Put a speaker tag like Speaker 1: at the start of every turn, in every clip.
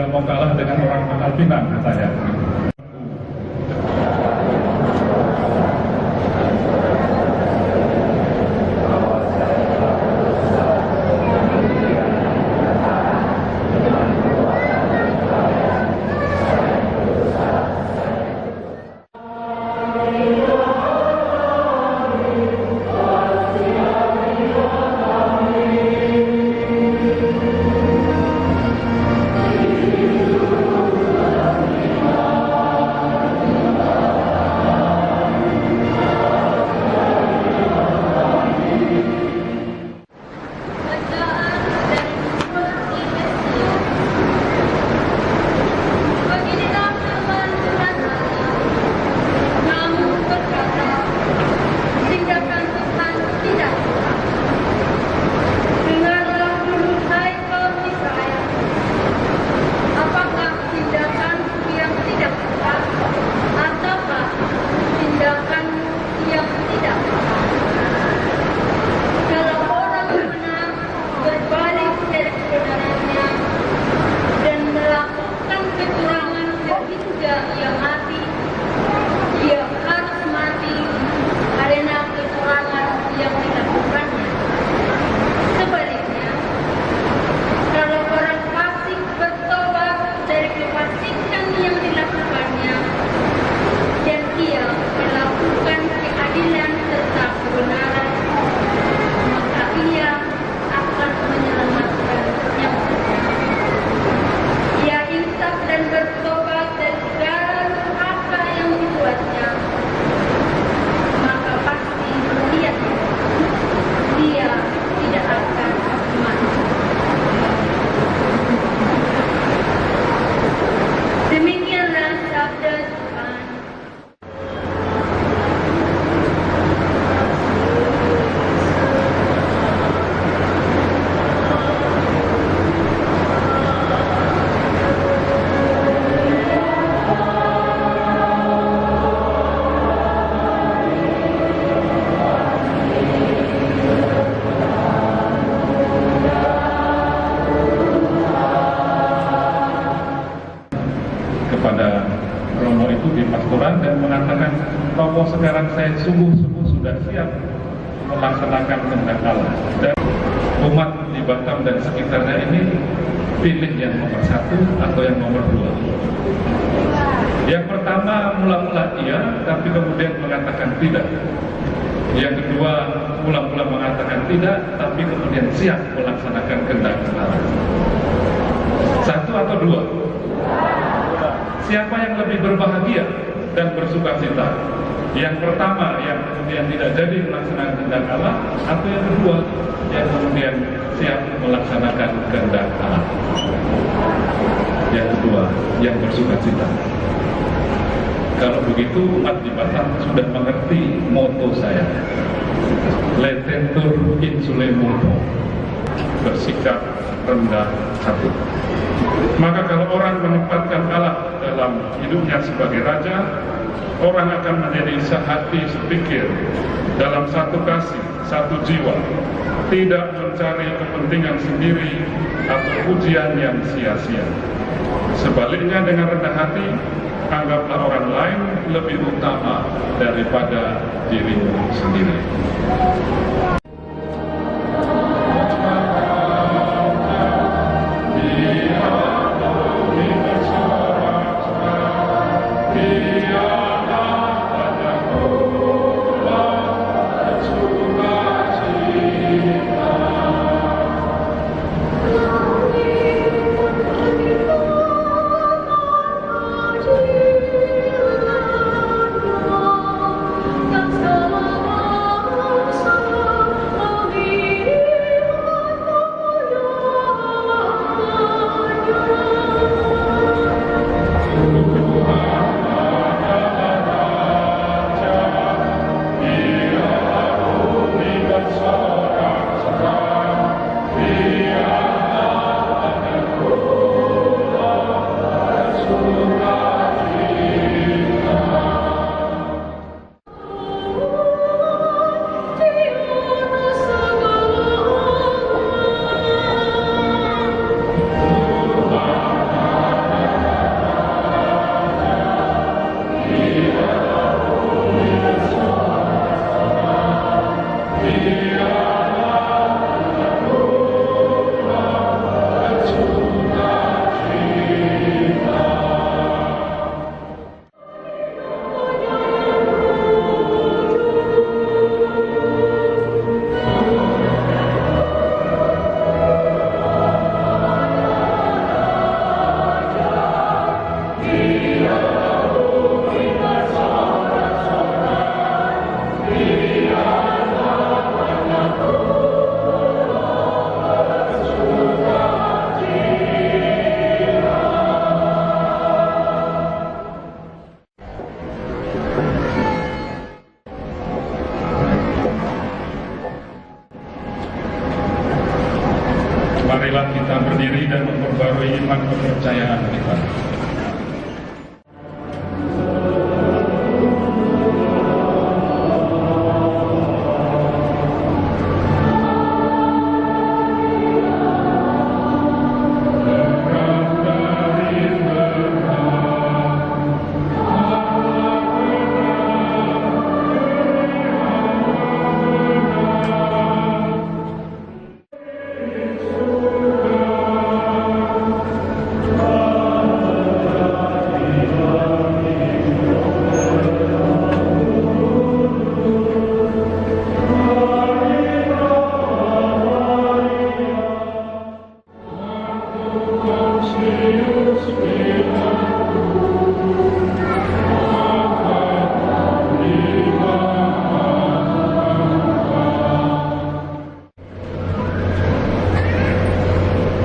Speaker 1: nggak mau kalah dengan orang Pangkal Pinang katanya. Kepada Romo itu di pastoran dan mengatakan, Romo sekarang saya sungguh-sungguh sudah siap melaksanakan kehendak Allah. Dan umat di Batam dan sekitarnya ini pilih yang nomor 1 atau yang nomor 2. Yang pertama mula-mula iya, tapi kemudian mengatakan tidak. Yang kedua mula-mula mengatakan tidak, tapi kemudian siap melaksanakan kehendak Allah. 1 atau 2? Siapa yang lebih berbahagia dan bersukacita? Yang pertama yang kemudian tidak jadi melaksanakan kehendak Allah, atau yang kedua yang kemudian siap melaksanakan kehendak Allah? Yang kedua, yang bersukacita. Kalau begitu umat di Batam sudah mengerti moto saya, Letentur insulemoto, bersikap rendah hati. Maka kalau orang menempatkan Allah dalam hidupnya sebagai raja, orang akan menjadi sehati sepikir, dalam satu kasih, satu jiwa, tidak mencari kepentingan sendiri atau pujian yang sia-sia. Sebaliknya dengan rendah hati, anggaplah orang lain lebih utama daripada dirimu sendiri. Marilah kita berdiri dan memperbarui iman kepercayaan kita.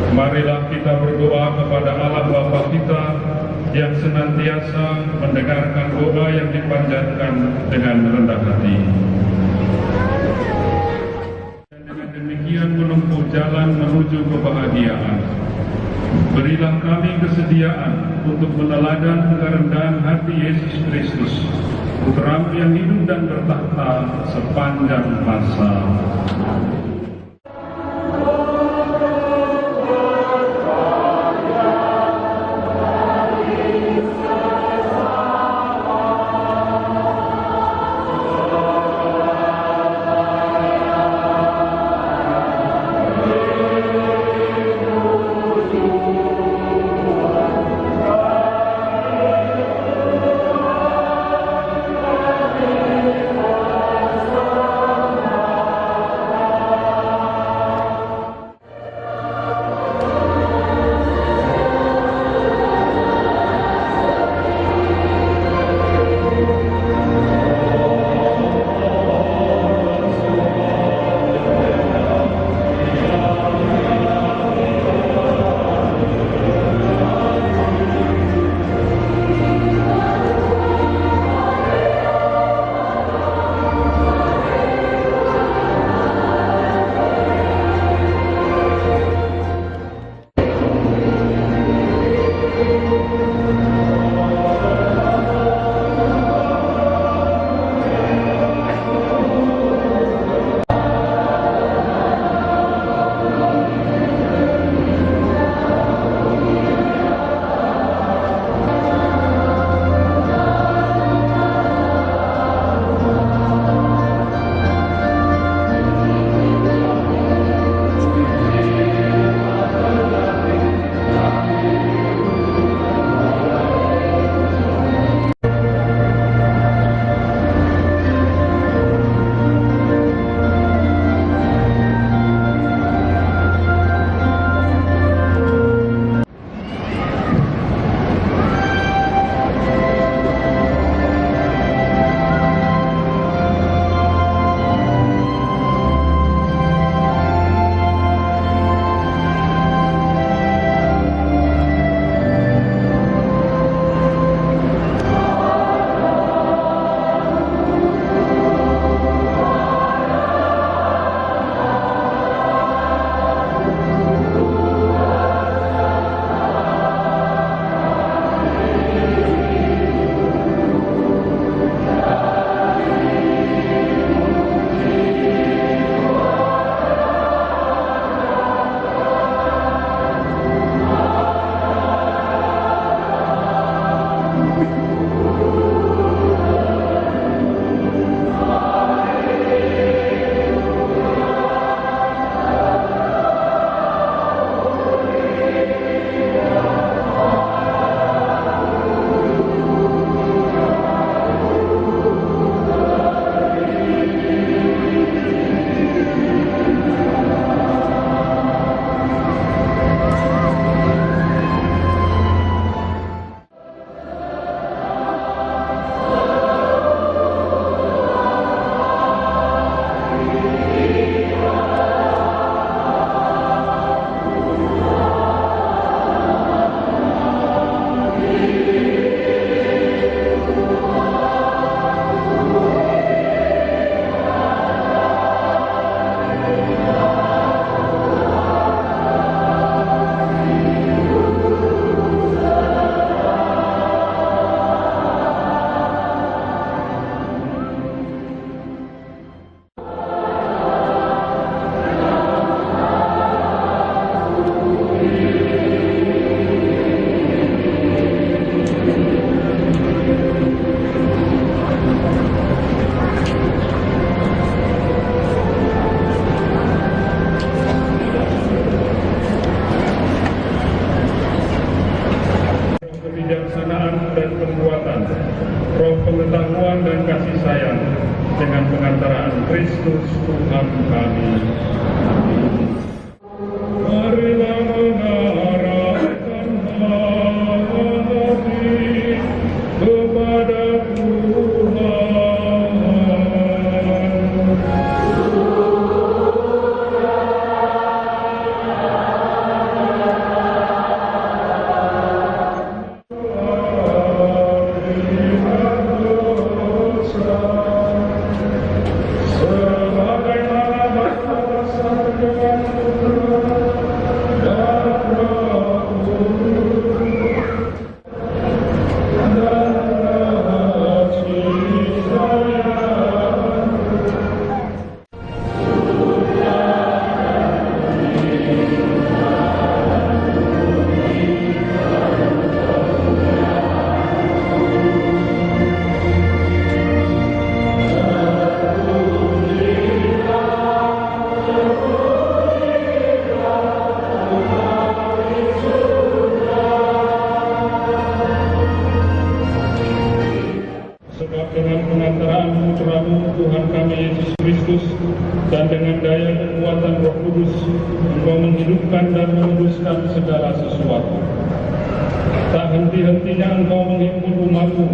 Speaker 1: Marilah kita berdoa kepada Allah Bapa kita yang senantiasa mendengarkan doa yang dipanjatkan dengan rendah hati. Dan dengan demikian menempuh jalan menuju kebahagiaan. Berilah kami kesediaan untuk meneladan kerendahan hati Yesus Kristus, Putra-Mu yang hidup dan bertahta sepanjang masa. Kristus Tuhan kami. Marilah mengarahkan hati kepada Tuhan. Dengan pengantaraan putramu Tuhan kami Yesus Kristus dan dengan daya kekuatan Roh Kudus Engkau menghidupkan dan menguduskan segala sesuatu. Tak henti-hentinya Engkau menghimpun umat-Mu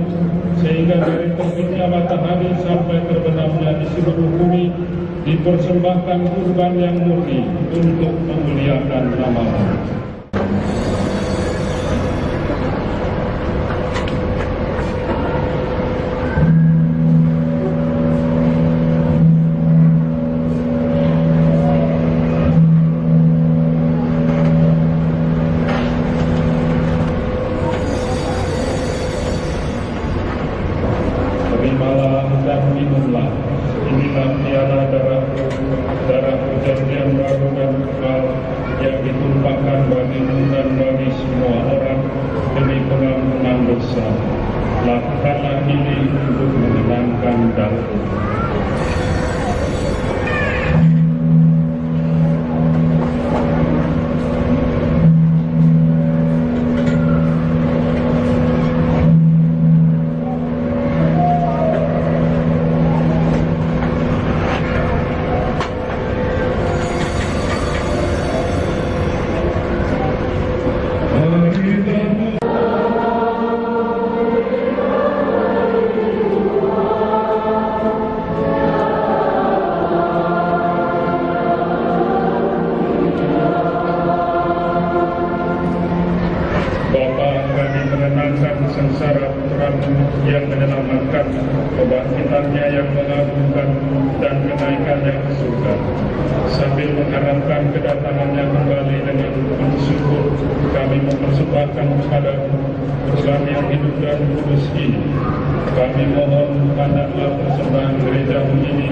Speaker 1: sehingga dari terbitnya matahari sampai terbenamnya di seluruh bumi dipersembahkan kurban yang murni untuk memuliakan nama-Mu. Terimalah dan minumlah, inilah tiara darah perjanjian baru dan kekal yang ditumpahkan bagimu dan bagi semua orang demi pengampunan dosa. Lakukanlah ini untuk menyenangkan darah. Sengsara putramu yang menyelamatkan, kebangkitannya yang mengagumkan dan kenaikannya ke surga, sambil mengharapkan kedatangannya kembali dengan bersyukur kami mempersembahkan kepadamu kurban yang hidup dan kudus ini. Kami mohon pandanglah persembahan gerejamu ini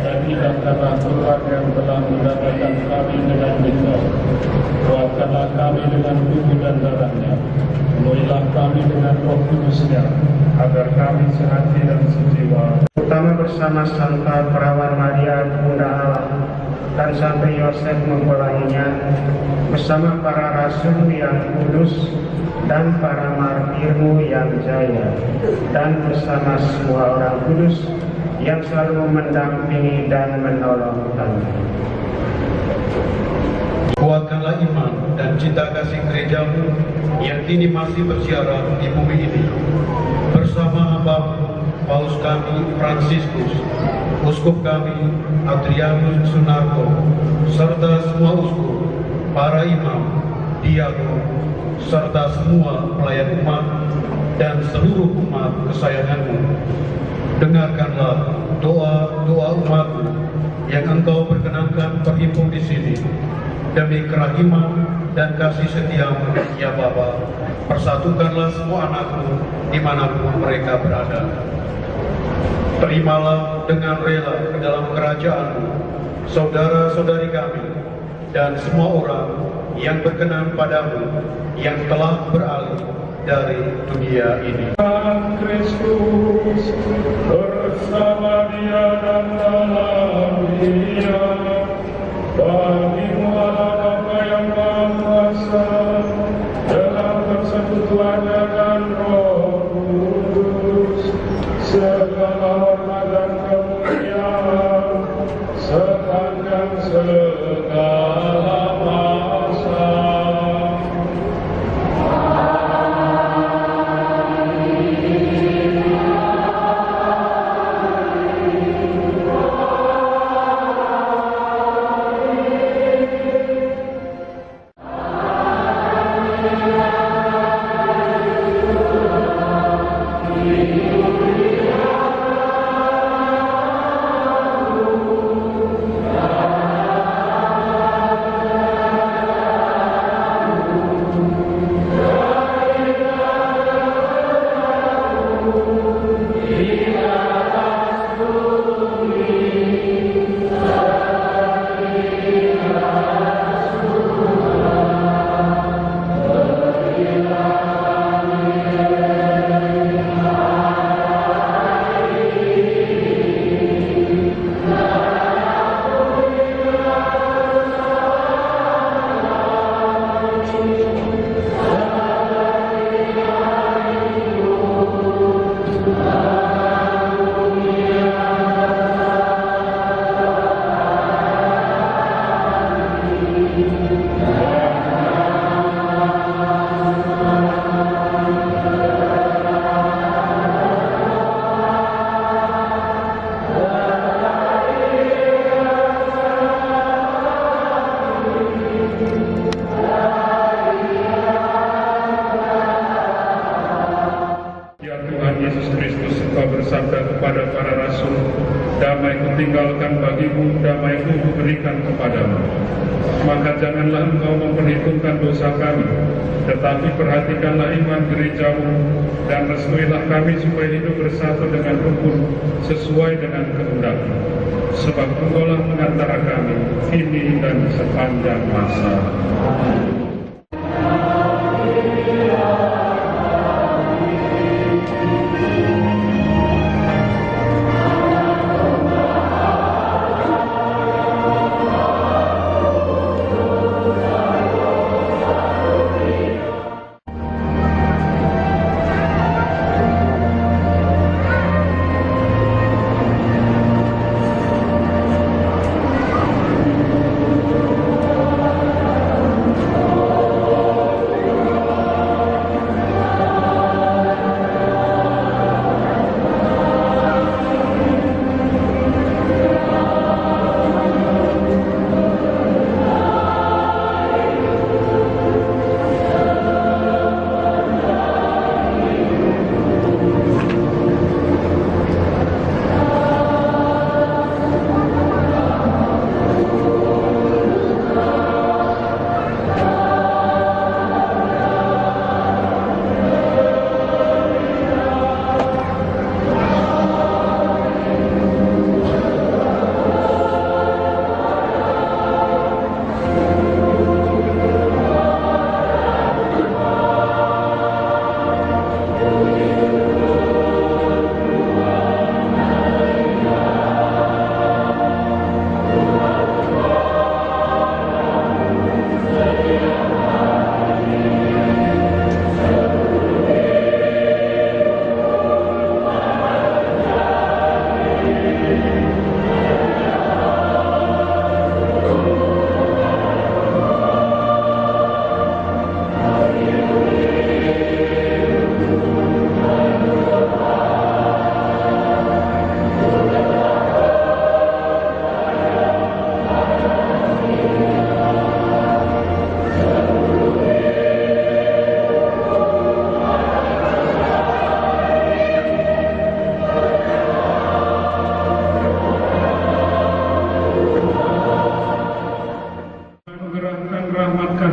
Speaker 1: dan hidupkanlah keluarga yang telah mendapatkan kami dengan Engkau. Kuatkanlah kami dengan tubuh dan darahnya. Penuhilah kami dengan Roh Kudusnya, agar kami sehati dan sejiwa.
Speaker 2: Terutama bersama Santa Perawan Maria, Bunda Allah, dan Santo Yosef mempelainya, bersama para rasul yang kudus dan para martirmu yang jaya, dan bersama semua orang kudus yang selalu mendampingi dan menolong kami.
Speaker 3: Kuatkanlah iman dan cinta kasih gerejamu yang kini masih bersiaran di bumi ini, bersama hambamu Paus kami Fransiskus, Uskup kami Adrianus Sunarko, serta semua uskup, para imam, diakon, serta semua pelayan umat dan seluruh umat kesayanganmu. Dengarkanlah doa-doa umatmu yang Engkau berkenankan berhimpun di sini. Demi kerahiman dan kasih setiamu, ya Bapa, persatukanlah semua anakmu dimanapun mereka berada. Terimalah dengan rela ke dalam kerajaanmu saudara-saudari kami dan semua orang yang berkenan padamu yang telah beralih dari dunia ini.
Speaker 1: Kristus bersama Dia dan dalam Dia, bagimu Allah Bapa yang Maha Kuasa, dalam persekutuan dengan Roh Kudus, segala hormat dan kemuliaan kutinggalkan bagimu, damai-Ku kuberikan kepadamu. Maka janganlah engkau memperhitungkan dosa kami, tetapi perhatikanlah iman gerejamu, dan restuilah kami supaya hidup bersatu dengan rukun sesuai dengan kehendak-Mu. Sebab Engkau-lah pengantara kami, kini dan sepanjang masa.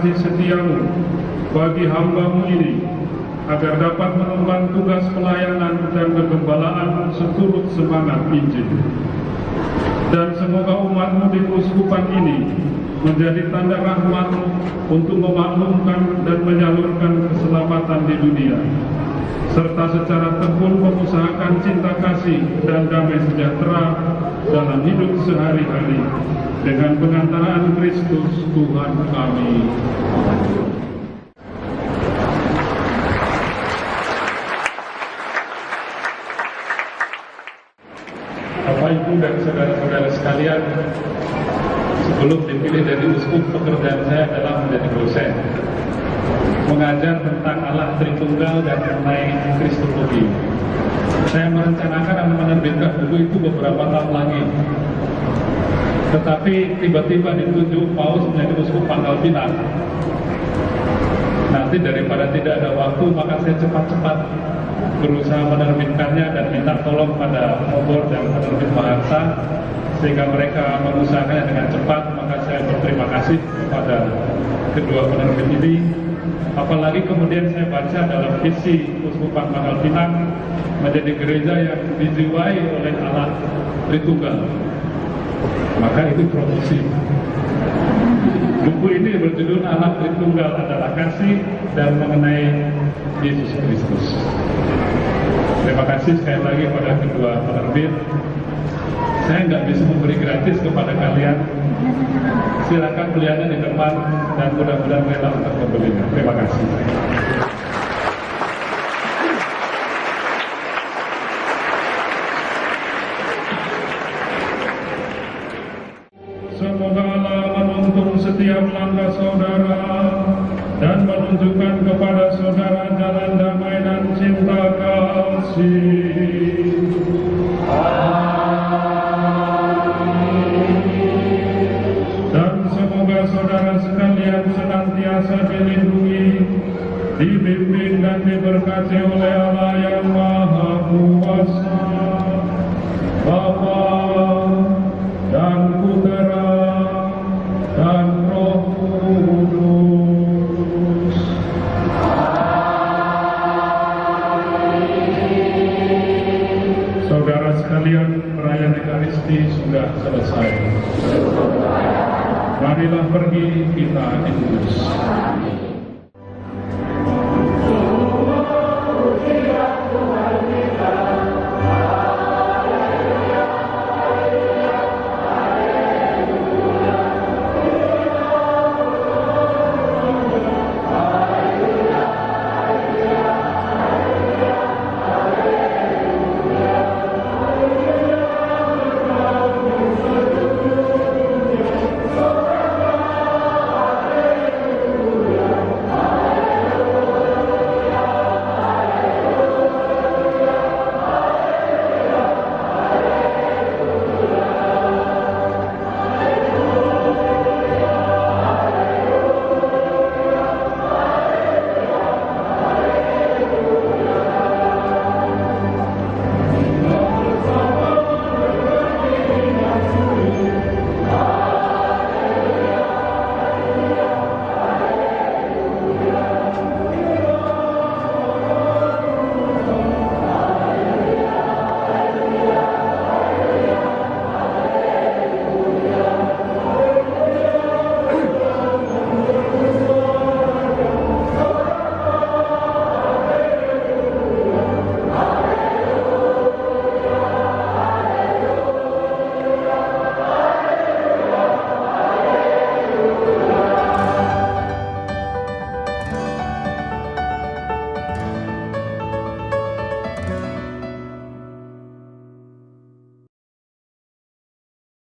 Speaker 1: kasih setiamu bagi hamba-Mu ini, agar dapat mengemban tugas pelayanan dan kegembalaan seturut semangat Injil. Dan semoga umat-Mu di keuskupan ini menjadi tanda rahmat-Mu untuk memaklumkan dan menyalurkan keselamatan di dunia, serta secara tekun mengusahakan cinta kasih dan damai sejahtera dalam hidup sehari-hari dengan pengantaraan Kristus Tuhan kami. Bapak, Ibu, dan saudara-saudara sekalian, sebelum dipilih jadi uskup, pekerjaan saya adalah menjadi dosen, mengajar tentang Allah Tritunggal dan mengenai Kristologi. Saya merencanakan akan menerbitkan buku itu beberapa tahun lagi, tetapi tiba-tiba ditunjuk Paus menjadi uskup Pangkal Pinang. Nanti daripada tidak ada waktu, maka saya cepat-cepat berusaha menerbitkannya dan minta tolong pada obor dan penerbit bahasa sehingga mereka mengusahakannya dengan cepat. Maka saya berterima kasih kepada kedua penerbit ini. Apalagi kemudian saya baca dalam visi Uskupan Pangkal Pinang menjadi gereja yang dijiwai oleh Allah Tritunggal, maka itu promosi. Buku ini berjudul Allah Tritunggal adalah Kasih dan mengenai Yesus Kristus. Terima kasih sekali lagi pada kedua penerbit. Saya nggak bisa memberi gratis kepada kalian. Silakan beliannya di depan dan mudah-mudahan rela untuk membelinya. Terima kasih. Semoga Allah menuntun setiap langkah saudara dan menunjukkan kepada saudara jalan damai dan cinta kasih. Dan semoga saudara sekalian senantiasa dilindungi, dibimbing dan diberkati oleh Allah yang Maha Kuasa, Bapa marilah pergi kita di kudus.